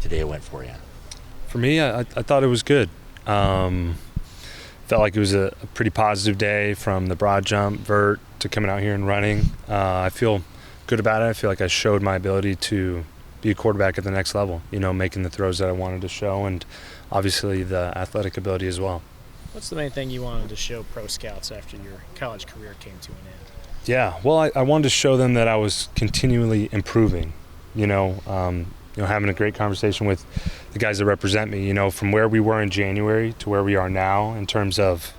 today went for you? For me, I thought it was good. Felt like it was a pretty positive day from the broad jump, vert, to coming out here and running. I feel good about it. I feel like I showed my ability to be a quarterback at the next level, making the throws that I wanted to show, and obviously the athletic ability as well. What's the main thing you wanted to show pro scouts after your college career came to an end? Yeah, well, I wanted to show them that I was continually improving, having a great conversation with the guys that represent me, from where we were in January to where we are now in terms of,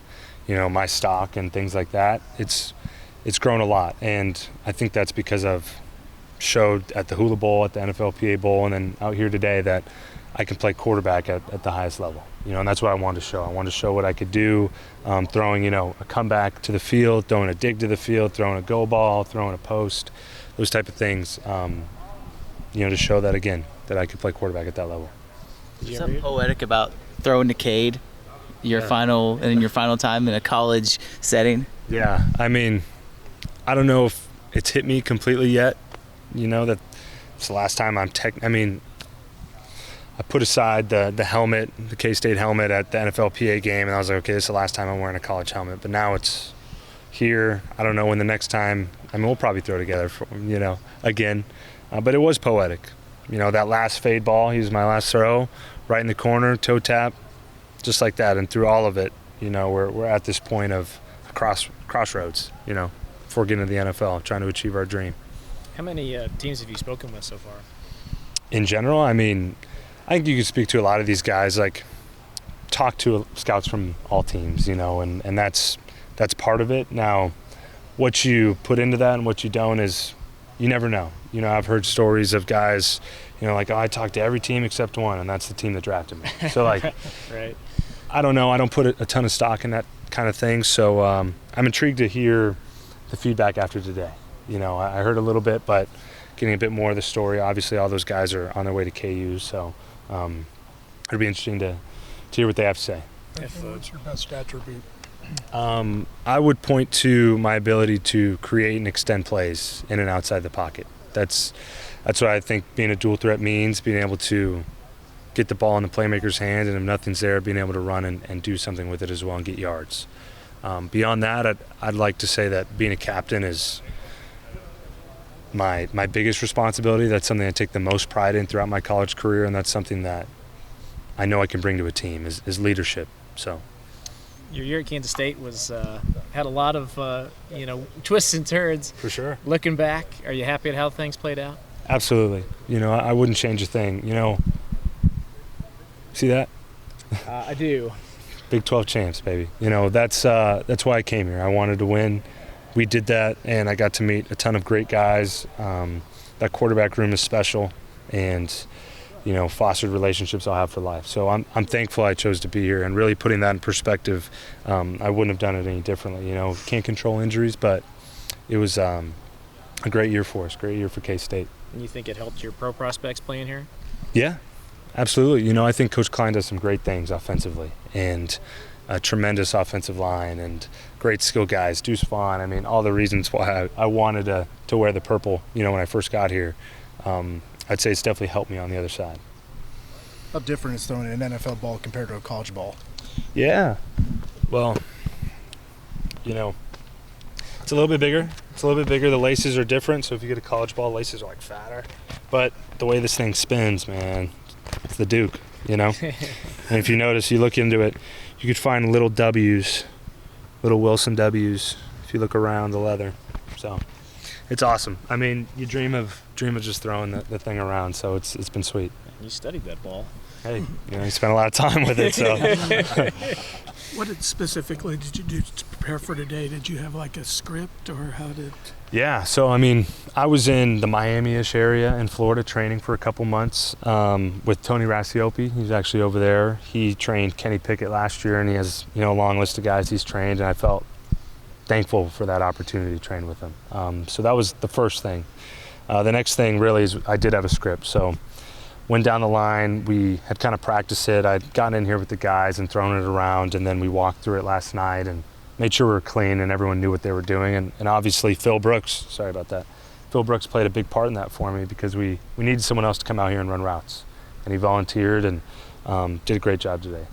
my stock and things like that. It's grown a lot, and I think that's because I've showed at the Hula Bowl, at the NFLPA Bowl, and then out here today that I can play quarterback at the highest level, and that's what I wanted to show. I wanted to show what I could do, throwing, a comeback to the field, throwing a dig to the field, throwing a go ball, throwing a post, those type of things, to show that, again, that I could play quarterback at that level. Something poetic about throwing to Kade, your final time in a college setting. Yeah, I mean, I don't know if it's hit me completely yet, that it's the last time I put aside the helmet, the K-State helmet at the NFLPA game, and I was like, okay, this is the last time I'm wearing a college helmet. But now it's here. I don't know when the next time. We'll probably throw together, again. But it was poetic. That last fade ball, he was my last throw, right in the corner, toe tap, just like that. And through all of it, we're at this point of crossroads, before getting to the NFL, trying to achieve our dream. How many teams have you spoken with so far? In general, I think you can speak to a lot of these guys, like talk to scouts from all teams, and that's part of it. Now, what you put into that and what you don't is, you never know. I've heard stories of guys, like, I talked to every team except one, and that's the team that drafted me. So, like, right. I don't know. I don't put a ton of stock in that kind of thing. So I'm intrigued to hear the feedback after today. I heard a little bit, but getting a bit more of the story. Obviously, all those guys are on their way to KU, so it'll be interesting to hear what they have to say. What's your best attribute? I would point to my ability to create and extend plays in and outside the pocket. That's what I think being a dual threat means, being able to get the ball in the playmaker's hand, and if nothing's there, being able to run and do something with it as well and get yards. Beyond that, I'd like to say that being a captain is my biggest responsibility. That's something I take the most pride in throughout my college career, and that's something that I know I can bring to a team is leadership. So. Your year at Kansas State was had a lot of twists and turns. For sure. Looking back, are you happy at how things played out? Absolutely. I wouldn't change a thing. See that? I do. Big 12 champs, baby. That's why I came here. I wanted to win. We did that, and I got to meet a ton of great guys. That quarterback room is special, and fostered relationships I'll have for life. So I'm thankful I chose to be here, and really putting that in perspective, I wouldn't have done it any differently. Can't control injuries, but it was a great year for us, great year for K-State. And you think it helped your pro prospects playing here? Yeah, absolutely. I think Coach Klein does some great things offensively, and a tremendous offensive line, and great skill guys, Deuce Vaughn. All the reasons why I wanted to wear the purple, when I first got here. I'd say it's definitely helped me on the other side. How different is throwing an NFL ball compared to a college ball? Yeah. Well, it's a little bit bigger. The laces are different, so if you get a college ball, laces are like fatter. But the way this thing spins, man, it's the Duke, And if you notice, you look into it, you could find little W's, little Wilson W's, if you look around the leather. So it's awesome. You dream of just throwing the thing around, so it's been sweet. You studied that ball. Hey, you spent a lot of time with it, so. What specifically did you do to prepare for today? Did you have like a script, or how did? Yeah, so I was in the Miami-ish area in Florida training for a couple months with Tony Rasiopi. He's actually over there. He trained Kenny Pickett last year, and he has a long list of guys he's trained, and I felt thankful for that opportunity to train with him. So that was the first thing. The next thing really is I did have a script. So went down the line, we had kind of practiced it. I'd gotten in here with the guys and thrown it around, and then we walked through it last night and made sure we were clean and everyone knew what they were doing. And obviously Phil Brooks played a big part in that for me, because we needed someone else to come out here and run routes. and he volunteered and did a great job today.